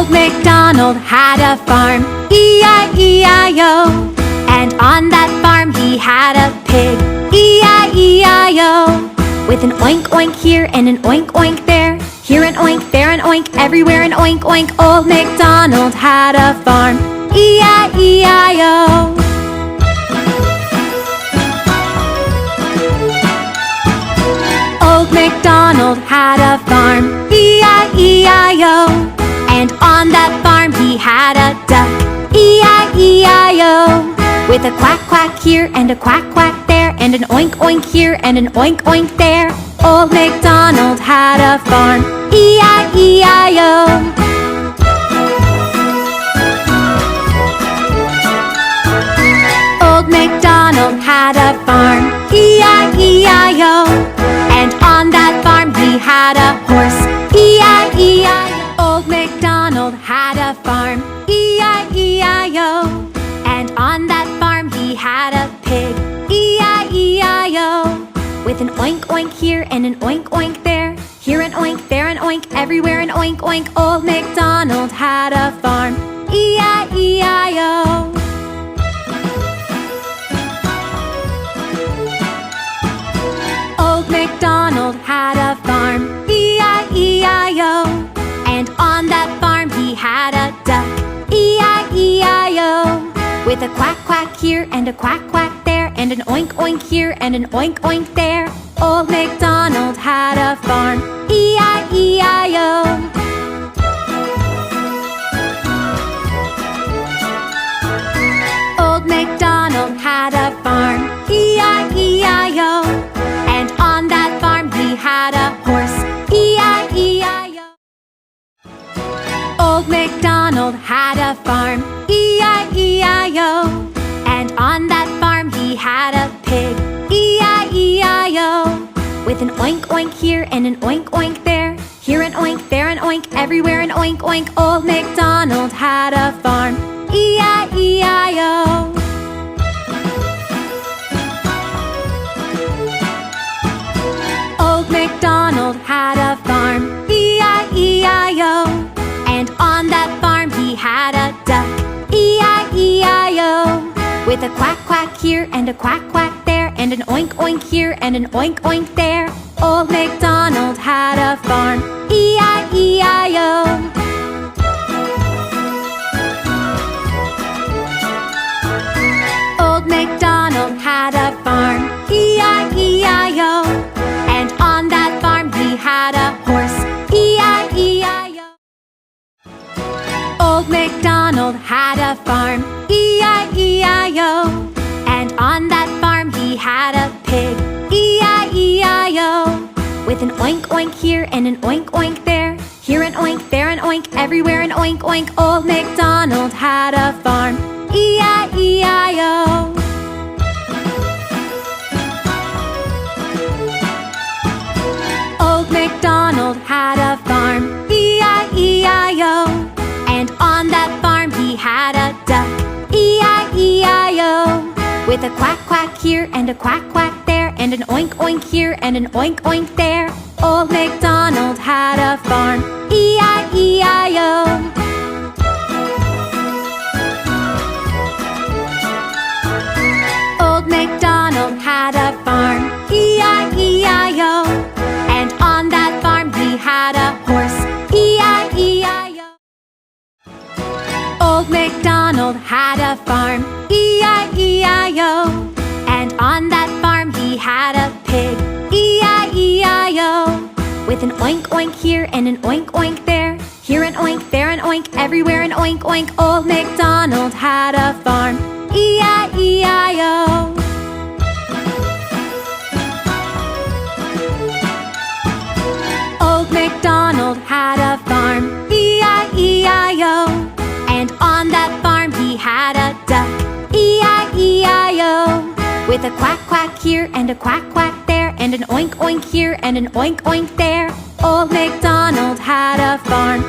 Old MacDonald had a farm, E-I-E-I-O. And on that farm he had a pig, E-I-E-I-O. With an oink oink here and an oink oink there, here an oink, there an oink, everywhere an oink oink. Old MacDonald had a farm, E-I-E-I-O. Old MacDonald had a farm, E-I-E-I-O. And on that farm he had a duck, E-I-E-I-O. With a quack quack here and a quack quack there, and an oink oink here and an oink oink there. Old MacDonald had a farm, E-I-E-I-O. Old MacDonald had a farm, E-I-E-I-O. And on that farm he had a horse, E-I-E-I-O. Old MacDonald had a farm, E-I-E-I-O. And on that farm he had a pig, E-I-E-I-O. With an oink oink here and an oink oink there, here an oink, there an oink, everywhere an oink oink. Old MacDonald had a farm, E-I-E-I-O. Old MacDonald had a farm, E-I-E-I-O. And on that farm he had a duck, E-I-E-I-O. With a quack quack here and a quack quack there, and an oink oink here and an oink oink there. Old MacDonald had a farm, E-I-E-I-O. Old MacDonald had a farm, E-I-E-I-O. And on that farm he had a horse, E-I-E-I-O. Old MacDonald had a farm, E-I-E-I-O. And on that farm he had a pig, E-I-E-I-O. With an oink oink here and an oink oink there, here an oink, there an oink, everywhere an oink oink. Old MacDonald had a farm, E-I-E-I-O. Old MacDonald had a farm, E-I-E-I-O. And on that farm he had a duck, E-I-E-I-O. With a quack quack here and a quack quack there, and an oink oink here and an oink oink there. Old MacDonald had a farm, E-I-E-I-O. Old MacDonald had a farm, E-I-E-I-O. And on that farm he had a horse, E-I-E-I-O. Old MacDonald had a farm, E-I-E-I-O. And on that farm he had a pig, E-I-E-I-O. With an oink oink here and an oink oink there, here an oink, there an oink, everywhere an oink oink. Old MacDonald had a farm, E-I-E-I-O. Old MacDonald had a farm, E-I-E-I-O. And on that farm he had a duck, E-I-E-I-O. With a quack quack here and a quack quack there, and an oink oink here and an oink oink there. Old MacDonald had a farm, E-I-E-I-O. Old MacDonald had a farm, E-I-E-I-O. And on that farm he had a horse, E-I-E-I-O. Old MacDonald had a farm, E-I-E-I-O. And on that farm he had a pig, E-I-E-I-O. With an oink oink here and an oink oink there, here an oink, there an oink, everywhere an oink oink. Old MacDonald had a farm, E-I-E-I-O. Old MacDonald had a farm, E-I-E-I-O. And on that farm he had a duck, E-I-E-I-O. With a quack quack here and a quack quack there, and an oink oink here and an oink oink there. Old MacDonald had a farm,